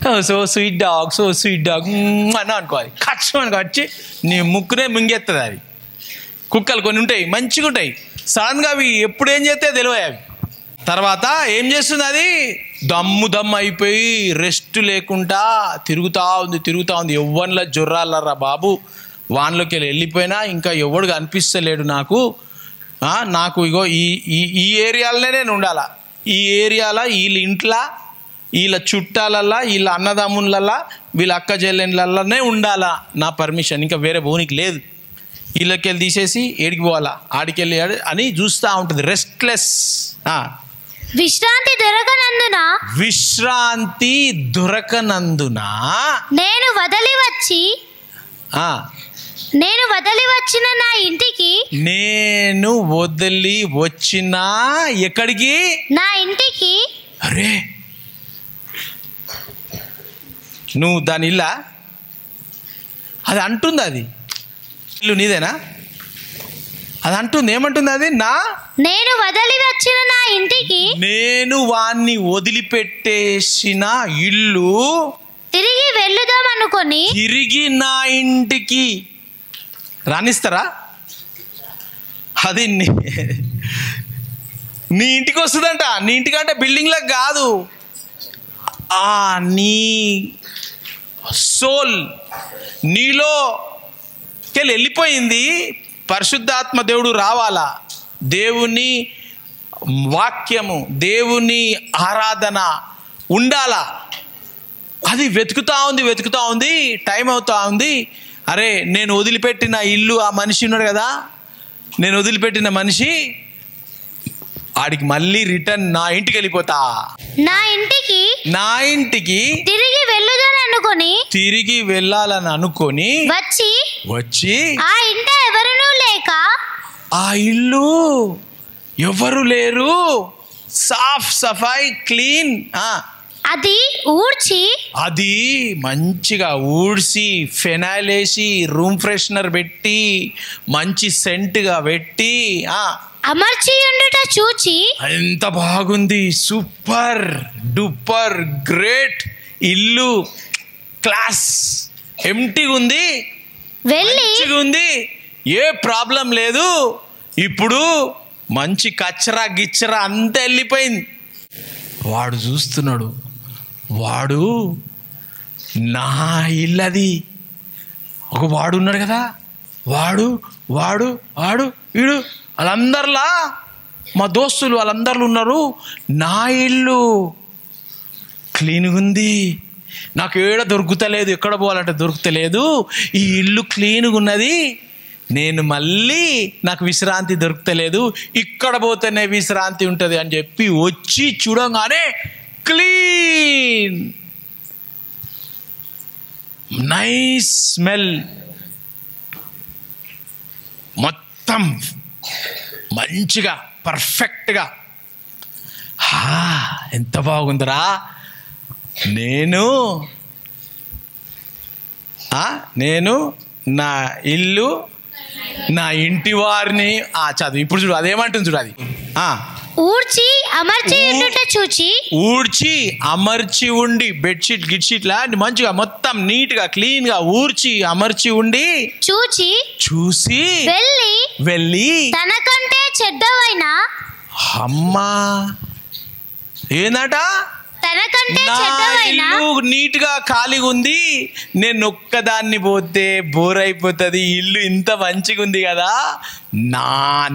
[SPEAKER 1] అవి సో స్వీట్ డాగ్ అని అనుకోవాలి, కచమని కచ్చి నీ ముక్కునే మింగేస్తుంది. అవి కుక్కలు కొన్ని ఉంటాయి, మంచిగా ఉంటాయి. సడన్గా అవి ఎప్పుడు ఏం చేస్తే తెలియదు. అవి తర్వాత ఏం చేస్తుంది, అది దమ్ము అయిపోయి రెస్ట్ లేకుండా తిరుగుతూ ఉంది. ఎవ్వరిలో జొర్రాలరా బాబు, వాన్లోకి వెళ్ళిపోయినా ఇంకా ఎవడు కనిపిస్తలేడు నాకు. ఇగో ఈ ఏరియాలోనే నేను ఉండాలా, ఈ ఏరియాలో వీళ్ళ ఇంట్లో, వీళ్ళ చుట్టాలల్లా, వీళ్ళ అన్నదమ్ములల్లా, వీళ్ళ అక్క చెల్లెళ్ళనే ఉండాలా. నా పర్మిషన్ ఇంకా వేరే భూనికి లేదు. వీళ్ళకి వెళ్ళి తీసేసి ఏడికి పోవాలా, ఆడికెళ్ళి అని చూస్తూ ఉంటుంది. రెస్ట్లెస్.
[SPEAKER 2] విశ్రాంతి
[SPEAKER 1] దొరకనందున
[SPEAKER 2] నేను వదిలి వచ్చిన నా ఇంటికి,
[SPEAKER 1] నేను వదిలి వచ్చిన ఎక్కడికి?
[SPEAKER 2] నా ఇంటికి.
[SPEAKER 1] అరే నువ్వు దాని ఇల్లా? అది అంటుంది, అది ఇల్లు నీదేనా? అది అంటుంది, ఏమంటుంది అది?
[SPEAKER 2] నేను వదిలి వచ్చిన నా ఇంటికి,
[SPEAKER 1] నేను వాణ్ణి వదిలిపెట్టేసిన ఇల్లు
[SPEAKER 2] తిరిగి వెళ్ళుదాం అనుకొని,
[SPEAKER 1] తిరిగి నా ఇంటికి రానిస్తారా? అది నీ ఇంటికి వస్తుందంట. నీ ఇంటికంటే బిల్డింగ్లకు కాదు, నీ సోల్ నీలోకి వెళ్ళిపోయింది. పరిశుద్ధాత్మ దేవుడు రావాలా, దేవుని వాక్యము, దేవుని ఆరాధన ఉండాలా. అది వెతుకుతా ఉంది, టైం అవుతా ఉంది. అరే నేను వదిలిపెట్టిన ఇల్లు, ఆ మనిషి ఉన్నాడు కదా, నేను వదిలిపెట్టిన మనిషి, ఆడికి మళ్ళీ రిటర్న్ నా ఇంటికి వెళ్ళిపోతా. నా ఇంటికి
[SPEAKER 2] తిరిగి
[SPEAKER 1] వెళ్ళాలని అనుకొని వచ్చి
[SPEAKER 2] ఆ ఇంట ఎవరునూ లేక,
[SPEAKER 1] ఆ ఇల్లు ఎవరు లేరు, సాఫ్ సఫాయి క్లీన్, అది మంచిగా ఊడ్చి, ఫెనాయిల్ వేసి, రూమ్ ఫ్రెషనర్ పెట్టి, మంచి సెంట్గా పెట్టి
[SPEAKER 2] అమర్చి ఉండుట చూచి
[SPEAKER 1] ఎంత బాగుంది, సూపర్ డూపర్ గ్రేట్ ఇల్లు, క్లాస్, ఎంటీగా ఉంది, మంచిగా ఉంది, ఏ ప్రాబ్లం లేదు. ఇప్పుడు మంచి కచ్చరా గిచ్చరా అంతా వెళ్ళిపోయింది. వాడు చూస్తున్నాడు, వాడు నా ఇల్లది. ఒక వాడు ఉన్నాడు కదా, వాడు వీడు, వాళ్ళందరిలా మా దోస్తులు వాళ్ళందరూ ఉన్నారు. నా ఇల్లు క్లీన్గా ఉంది, నాకు ఏడ దొరుకుతలేదు, ఎక్కడ పోవాలంటే దొరుకుతలేదు, ఈ ఇల్లు క్లీన్గా ఉన్నది, నేను మళ్ళీ నాకు విశ్రాంతి దొరుకుతలేదు, ఇక్కడ పోతేనే విశ్రాంతి ఉంటుంది అని చెప్పి వచ్చి చూడంగానే క్లీన్, నైస్ స్మెల్, మొత్తం మంచిగా పర్ఫెక్ట్గా. ఎంత బాగుందిరా, నేను నా ఇల్లు, నా ఇంటి వారిని చదువు. ఇప్పుడు చూడు అదేమంటుంది, చూడు అది
[SPEAKER 2] ఊడ్చి అమర్చి ఉండుట చూచి
[SPEAKER 1] ఊడ్చి అమర్చి ఉండి బెడ్షీట్ గిడ్షీట్లా మంచిగా మొత్తం నీట్గా క్లీన్గా ఊడ్చి అమర్చి ఉండి చూసి వెళ్ళి
[SPEAKER 2] తనకంటే చెడ్డవైన
[SPEAKER 1] అమ్మా ఏందట
[SPEAKER 2] తనకంటే చెడ్డవైన
[SPEAKER 1] నీట్గా ఖాళీగా ఉంది, నేను ఒక్కదాన్ని పోతే బోర్ అయిపోతుంది, ఇల్లు ఇంత మంచిగా ఉంది కదా,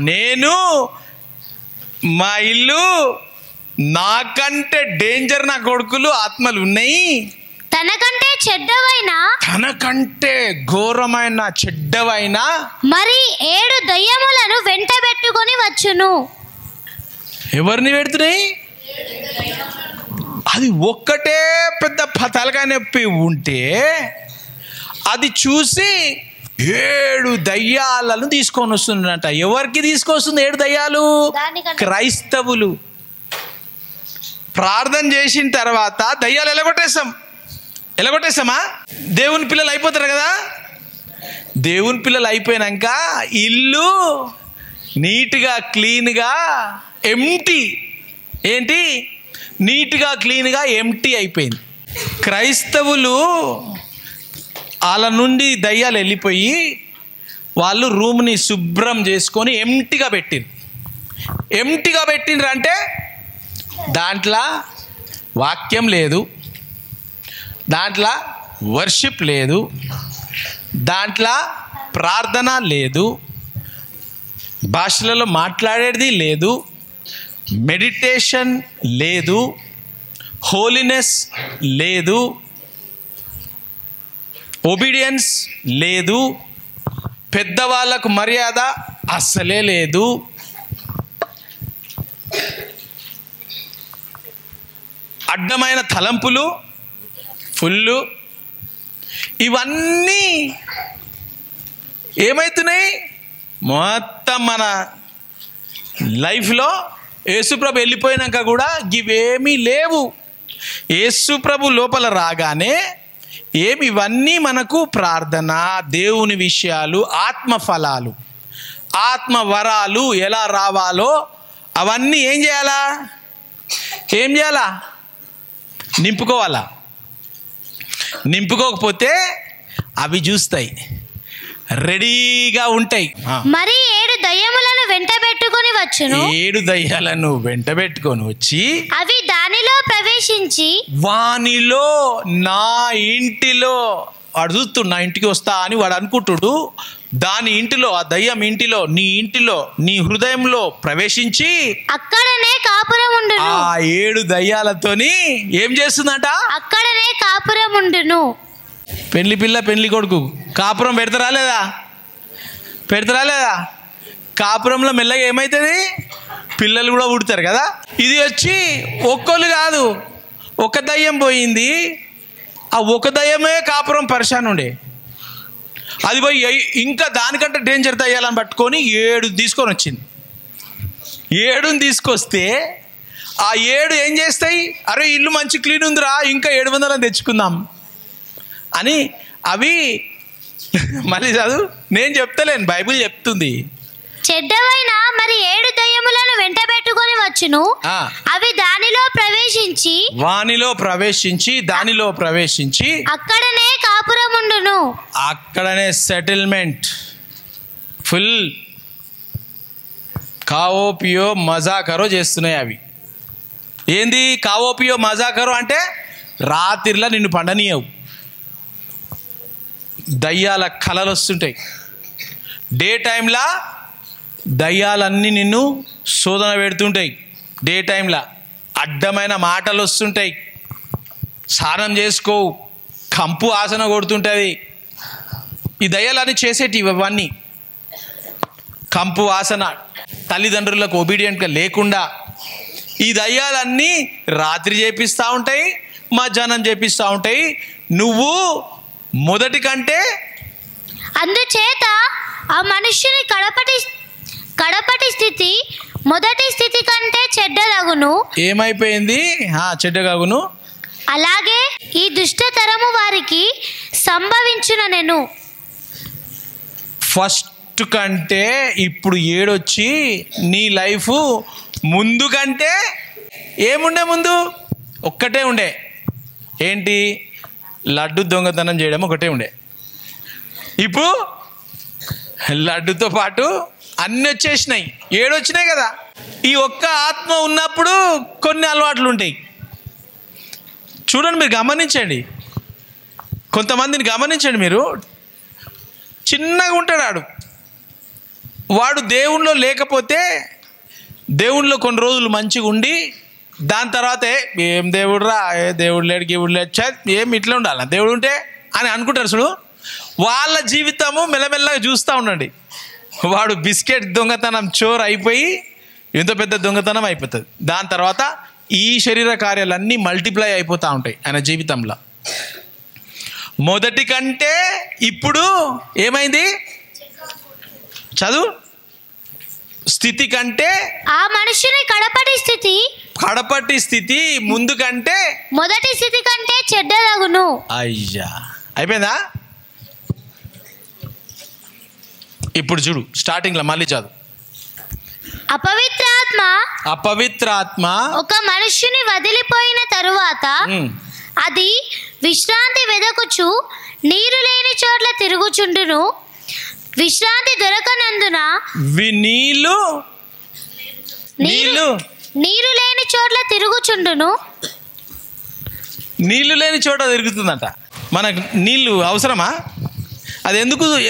[SPEAKER 1] నేను మా ఇల్లు నాకంటే డేంజర్ నా కొడుకులు ఆత్మలు ఉన్నాయి,
[SPEAKER 2] తనకంటే
[SPEAKER 1] ఘోరమైన చెడ్డవైన
[SPEAKER 2] మరి 7 దయ్యములను వెంటబెట్టుకొని వచ్చును.
[SPEAKER 1] ఎవరిని పెడుతున్నాయి? అది ఒక్కటే పెద్ద తలకాయ నొప్పి ఉంటే అది చూసి 7 దయ్యాలను తీసుకొని వస్తుందట. ఎవరికి తీసుకొస్తుంది 7 దయ్యాలు? క్రైస్తవులు. ప్రార్థన చేసిన తర్వాత దయ్యాలు ఎలగొట్టేస్తామా? దేవుని పిల్లలు అయిపోతారు కదా. దేవుని పిల్లలు అయిపోయినాక ఇల్లు నీట్గా క్లీన్గా ఎంటీ నీట్గా క్లీన్గా ఎంటీ అయిపోయింది. క్రైస్తవులు వాళ్ళ నుండి దయ్యాలు వెళ్ళిపోయి వాళ్ళు రూమ్ని శుభ్రం చేసుకొని ఎంటీగా పెట్టిండ్రు అంటే దాంట్లో వాక్యం లేదు, దాంట్లో వర్షిప్ లేదు, దాంట్లో ప్రార్థన లేదు, భాషలలో మాట్లాడేది లేదు, మెడిటేషన్ లేదు, హోలీనెస్ లేదు, ఒబీడియన్స్ లేదు, పెద్దవాళ్ళకు మర్యాద అస్సలే లేదు, అడ్డమైన తలంపులు ఫుల్లు. ఇవన్నీ ఏమవుతున్నాయి? మొత్తం మన లైఫ్లో యేసుప్రభు వెళ్ళిపోయినాక కూడా ఇవేమీ లేవు. యేసుప్రభు లోపల రాగానే ఇవన్నీ మనకు ప్రార్థన, దేవుని విషయాలు, ఆత్మఫలాలు, ఆత్మవరాలు ఎలా రావాలో అవన్నీ ఏం చేయాలా? నింపుకోవాలా. నింపుకోకపోతే అవి చూస్తాయి, రెడీగా ఉంటాయి.
[SPEAKER 2] మరి 7 దయ్యములను వెంటబెట్టుకొని వచ్చును.
[SPEAKER 1] 7 దయ్యాలను వెంటబెట్టుకొని వచ్చి
[SPEAKER 2] అవి దానిలో ప్రవేశించి
[SPEAKER 1] వానిలో నా ఇంటిలో, వాడు చూస్తుడు నా ఇంటికి వస్తా అని వాడు అనుకుంటుడు, దాని ఇంటిలో, ఆ దయ్యం ఇంటిలో, నీ ఇంటిలో, నీ హృదయంలో ప్రవేశించి
[SPEAKER 2] అక్కడనే కాపురం ఉండును.
[SPEAKER 1] ఆ 7 దయ్యాలతోని ఏం చేస్తుందట?
[SPEAKER 2] అక్కడనే కాపురం ఉండును.
[SPEAKER 1] పెళ్లి పిల్ల పెళ్లి కొడుకు కాపురం పెడతారా లేదా? కాపురంలో మెల్లగా ఏమవుతుంది? పిల్లలు కూడా పుడతారు కదా. ఇది వచ్చి ఒక్కళ్ళు కాదు, ఒక దయ్యం పోయింది. ఆ ఒక దయ్యమే కాపురం పరిశాన్ ఉండే, అది పోయి ఇంకా దానికంటే డేంజర్ దయ్యాలని పట్టుకొని 7 తీసుకొని వచ్చింది. 7ని తీసుకొస్తే ఆ 7 ఏం చేస్తాయి? అరే ఇల్లు మంచి క్లీన్ ఉందిరా, ఇంకా 700 తెచ్చుకుందాం అని అవి మళ్ళీ చదువు, నేను చెప్తలేను, బైబిల్ చెప్తుంది.
[SPEAKER 2] చెడ్డవైన మరి 7 దయ్యములను వెంటబెట్టుకొని వచ్చును. అవి వానిలో ప్రవేశించి అక్కడనే కాపురం ఉండును.
[SPEAKER 1] అక్కడనే సెటిల్మెంట్ ఫుల్ కావో పియో మజాకరో చేస్తున్నాయి. అవి ఏంది? కావో పియో మజాకరో అంటే రాత్రిలా నిన్ను పండనీయవు, దయ్యాల కలలు వస్తుంటాయి. డే టైంలా దయ్యాలన్నీ నిన్ను శోధన పెడుతుంటాయి. డే టైంలా అడ్డమైన మాటలు వస్తుంటాయి, స్నానం చేసుకోవు, కంపు ఆసన కొడుతుంటుంది. ఈ దయ్యాలన్నీ చేసేటివి ఇవన్నీ. కంపు వాసన, తల్లిదండ్రులకు ఒబీడియంట్గా లేకుండా ఈ దయ్యాలన్నీ రాత్రి చేపిస్తూ ఉంటాయి, మధ్యాహ్నం చేపిస్తూ ఉంటాయి. నువ్వు మొదటి కంటే
[SPEAKER 2] అందుచేత ఆ మనుష్యుని కడపటి స్థితి మొదటి స్థితి కంటే చెడ్డదగును.
[SPEAKER 1] ఏమైపోయింది? చెడ్డగగును.
[SPEAKER 2] అలాగే ఈ దుష్టతరము వారికి సంభవించుననెను.
[SPEAKER 1] ఫస్ట్ కంటే ఇప్పుడు 7 వచ్చి నీ లైఫ్ ముందు కంటే ఏముండే ముందు? ఒక్కటే ఉండే. ఏంటి? లడ్డు దొంగతనం చేయడం ఒకటే ఉండే. ఇప్పుడు లడ్డుతో పాటు అన్నీ వచ్చేసినాయి. 7 వచ్చినాయి కదా. ఈ ఒక్క ఆత్మ ఉన్నప్పుడు కొన్ని అలవాట్లు ఉంటాయి. చూడండి, మీరు గమనించండి, కొంతమందిని గమనించండి. మీరు చిన్నగా ఉంటాడు వాడు దేవుణ్ణిలో లేకపోతే, దేవుణ్ణిలో కొన్ని రోజులు మంచిగా ఉండి దాని తర్వాత ఏం దేవుడు రా, దేవుడు లేడు గీవుడు లేడు, ఏం ఇట్లా ఉండాలి దేవుడు ఉంటే అని అనుకుంటారు. చూడు, వాళ్ళ జీవితము మెల్లమెల్లగా చూస్తూ ఉండండి. వాడు బిస్కెట్ దొంగతనం చోర్ అయిపోయి ఎంత పెద్ద దొంగతనం అయిపోతుంది. దాని తర్వాత ఈ శరీర కార్యాలన్నీ మల్టిప్లై అయిపోతూ ఉంటాయి ఆయన జీవితంలో. మొదటి కంటే ఇప్పుడు ఏమైంది? చదువు. స్థితి కంటే
[SPEAKER 2] ఆ మనుషుని కడపటి స్థితి ముందు కంటే మొదటి స్థితి కంటే చెడ్డదగును.
[SPEAKER 1] అయ్యా, అయిపోయిందా? ఇప్పుడు చూడు, స్టార్టింగ్లో మళ్ళీ చదువు. అపవిత్రాత్మ
[SPEAKER 2] ఒక మనుష్యుని వదిలిపోయిన తరువాత అది విశ్రాంతి వెదకుచు నీరు లేని చోట్ల తిరుగుచుండును. విశ్రాంతి దొరకనందున నీరు లేని చోట్ల తిరుగుచుండును.
[SPEAKER 1] నీళ్లు లేని చోట తిరుగుతుందంట. మనకు నీళ్లు అవసరమా? అది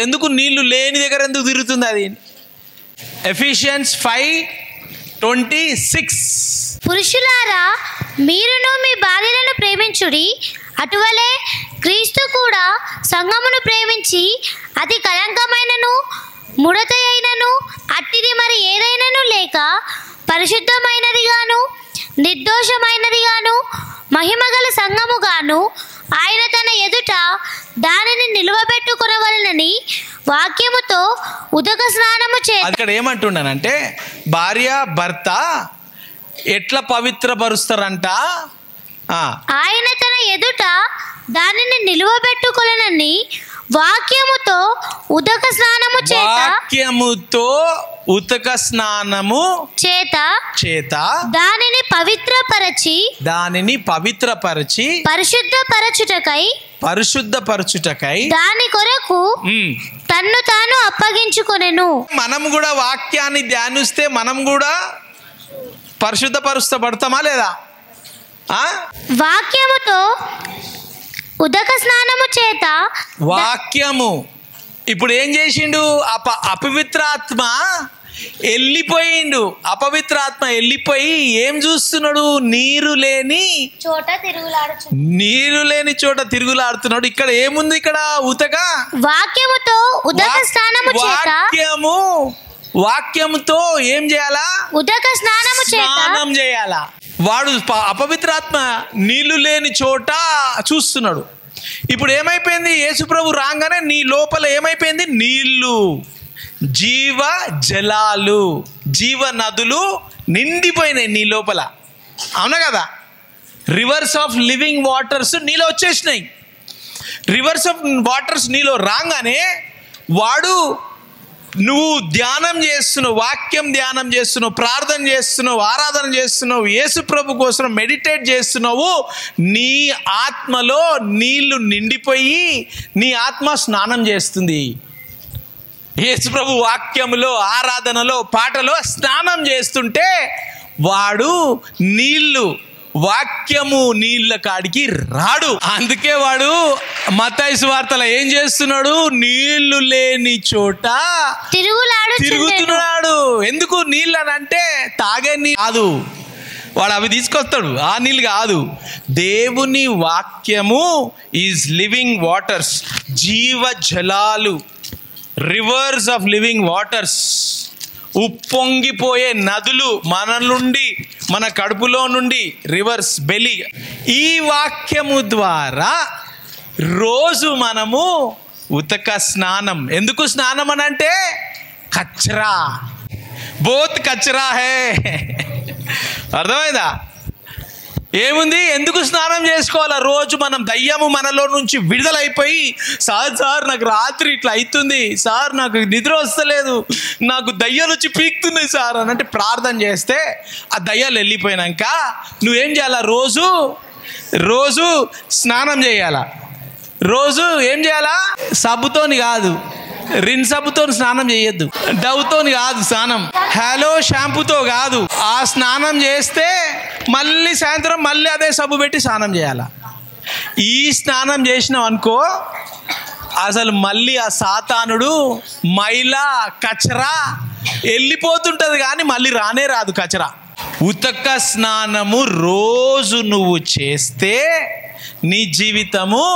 [SPEAKER 1] ఎందుకు నీళ్లు లేని దగ్గర ఎందుకు తిరుగుతుంది అది? ఎఫిషియన్స్ 5:26.
[SPEAKER 2] పురుషులారా, మీరును మీ భార్యలను ప్రేమించుడి. అటువలే క్రీస్తు కూడా సంఘమును ప్రేమించి అది కళంకమైనను ముడత అయినను అట్టిది మరి ఏదైనను లేక పరిశుద్ధమైనదిగాను నిర్దోషమైనదిగాను మహిమగల సంఘముగాను ఆయన తన ఎదుట దానిని నిలువబెట్టుకొనవలెనని వాక్యముతో ఉదక స్నానము చేత.
[SPEAKER 1] అక్కడ ఏమంటున్నానంటే, భార్య భర్త ఎట్లా పవిత్రపరుస్తారంట?
[SPEAKER 2] ఆయన తన ఎదుట దానిని నిలువబెట్టుకొనని వాక్యముతో ఉదక స్నానము చేత దానిని పవిత్రపరచి పరిశుద్ధపరచుటకై దాని కొరకు తన్ను తాను అప్పగించుకొనెను.
[SPEAKER 1] మనం కూడా వాక్యాన్ని ధ్యానిస్తే మనం కూడా పరిశుద్ధపరుస్తబడతామా లేదా?
[SPEAKER 2] వాక్యముతో ఉదక స్నానము చేత.
[SPEAKER 1] వాక్యము ఇప్పుడు ఏం చేసిండు? అపవిత్రాత్మ వెళ్ళిపోయిండు. అపవిత్రాత్మ వెళ్ళిపోయి ఏం చూస్తున్నాడు? నీరు లేని చోట తిరుగులాడుతున్నాడు. ఇక్కడ ఏముంది? ఇక్కడ ఉతక
[SPEAKER 2] వాక్యముతో ఉదక స్నానము చేత.
[SPEAKER 1] వాక్యముతో ఏం చేయాలా?
[SPEAKER 2] ఉదక స్నానం
[SPEAKER 1] చేయాలా. వాడు అపవిత్రాత్మ నీళ్లు లేని చోట చూస్తున్నాడు. ఇప్పుడు ఏమైపోయింది? యేసుప్రభు రాగానే నీ లోపల ఏమైపోయింది? నీళ్లు, జీవ జలాలు, జీవ నదులు నిండిపోయినాయి నీ లోపల. అవునా కదా? రివర్స్ ఆఫ్ లివింగ్ వాటర్స్ నీలో వచ్చేసినాయి. రివర్స్ ఆఫ్ వాటర్స్ నీలో రాగానే వాడు, నువ్వు ధ్యానం చేస్తున్నావు, వాక్యం ధ్యానం చేస్తున్నావు, ప్రార్థన చేస్తున్నావు, ఆరాధన చేస్తున్నావు, యేసు ప్రభు కోసం మెడిటేట్ చేస్తున్నావు. నీ ఆత్మలో నీళ్లు నిండిపోయి నీ ఆత్మ స్నానం చేస్తుంది. యేసు ప్రభు వాక్యములో, ఆరాధనలో, పాటలో స్నానం చేస్తుంటే వాడు వాక్యము నీళ్ళ కాడికి రాడు. అందుకే వాడు మత్తయి సువార్తలో ఏం చేస్తున్నాడు? నీళ్లు లేని చోట తిరుగుతున్నాడు. ఎందుకు? నీళ్ళు అని అంటే తాగే నీళ్ళు కాదు, వాడు అవి తీసుకొస్తాడు, ఆ నీళ్ళు కాదు. దేవుని వాక్యము ఈజ్ లివింగ్ వాటర్స్, జీవ జలాలు, రివర్స్ ఆఫ్ లివింగ్ వాటర్స్, ఉప్పొంగిపోయే నదులు. మన నుండి, మన కడుపులో నుండి రివర్స్ బెలి. ఈ వాక్యము ద్వారా రోజు మనము ఉతక స్నానం. ఎందుకు స్నానం అని అంటే కచరా, బోత్ కచరా హే. అర్థమైందా? ఏముంది, ఎందుకు స్నానం చేసుకోవాలా? రోజు మనం దయ్యము మనలో నుంచి విడుదలైపోయి, సార్ నాకు రాత్రి ఇట్లా అవుతుంది సార్, నాకు నిద్ర వస్తలేదు, నాకు దయ్యాలు వచ్చి పీకుతున్నాయి సార్ అని అంటే ప్రార్థన చేస్తే ఆ దయ్యాలు వెళ్ళిపోయినాక నువ్వేం చేయాలా? రోజు స్నానం చేయాలా. రోజు ఏం చేయాలా? సబ్బుతోని కాదు, రిన్ సబ్బుతో స్నానం చేయొద్దు, డవ్తోని కాదు స్నానం, హలో షాంపూతో కాదు. ఆ స్నానం చేస్తే మళ్ళీ సాయంత్రం మళ్ళీ అదే సబ్బు పెట్టి స్నానం చేయాల. ఈ స్నానం చేసినాం అనుకో, అసలు మళ్ళీ ఆ సాతానుడు మైలా కచరా వెళ్ళిపోతుంటుంది కానీ మళ్ళీ రానే రాదు కచరా. ఉతక స్నానము రోజు నువ్వు చేస్తే నీ జీవితము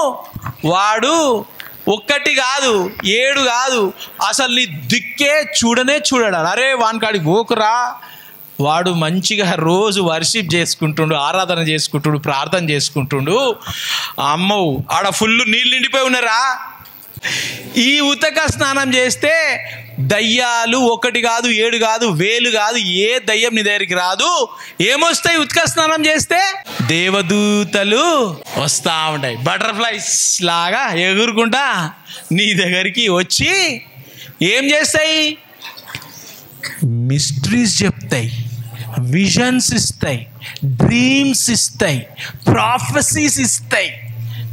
[SPEAKER 1] వాడు 1 కాదు 7 కాదు, అసలు నీ దిక్కే చూడడు. అరే వానికాడికి గోకురా, వాడు మంచిగా రోజు వర్షిప్ చేసుకుంటుండు, ఆరాధన చేసుకుంటుండు, ప్రార్థన చేసుకుంటుండు. అమ్మో ఆడ ఫుల్ నీళ్ళు నిండిపోయి ఉన్నారా. ఈ ఉతక స్నానం చేస్తే దయ్యాలు 1 కాదు 7 కాదు 1000 కాదు, ఏ దయ్యం నీ దగ్గరికి రాదు. ఏమొస్తాయి ఉతక స్నానం చేస్తే? దేవదూతలు వస్తూ ఉంటాయి, బటర్ఫ్లైస్ లాగా ఎగురుకుంటా నీ దగ్గరికి వచ్చి ఏం చేస్తాయి? మిస్టరీస్ చెప్తాయి, విజన్స్ ఇస్తాయి, డ్రీమ్స్ ఇస్తాయి, ప్రాఫెసీస్ ఇస్తాయి.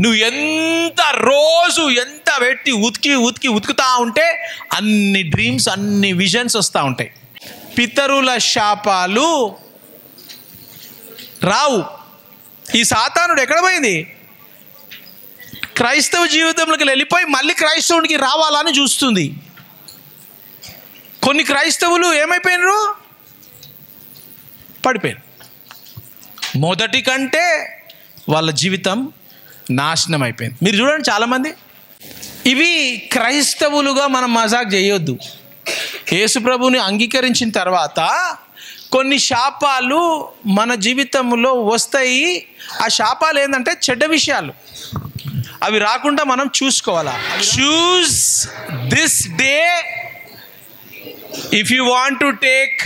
[SPEAKER 1] నువ్వు రోజు ఎంత పెట్టి ఉతుకుతా ఉంటే అన్ని డ్రీమ్స్, అన్ని విజన్స్ వస్తూ ఉంటాయి. పితరుల శాపాలు రావు. ఈ సాతానుడు ఎక్కడ పోయింది? క్రైస్తవ జీవితంలోకి వెళ్ళిపోయి మళ్ళీ క్రైస్తవునికి రావాలని చూస్తుంది. కొన్ని క్రైస్తవులు ఏమైపోయినారు? పడిపోయారు. మొదటి కంటే వాళ్ళ జీవితం నాశనం అయిపోయింది. మీరు చూడండి చాలామంది. ఇవి క్రైస్తవులుగా మనం మజాక్ చేయొద్దు. యేసుప్రభుని అంగీకరించిన తర్వాత కొన్ని శాపాలు మన జీవితంలో వస్తాయి. ఆ శాపాలు ఏంటంటే చెడ్డ విషయాలు. అవి రాకుండా మనం చూసుకోవాలా. Choose this day if you want to take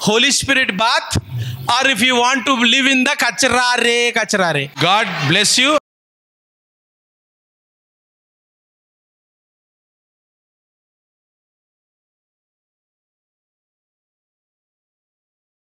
[SPEAKER 1] Holy Spirit bath or if you want to live in the kachra re. God bless you.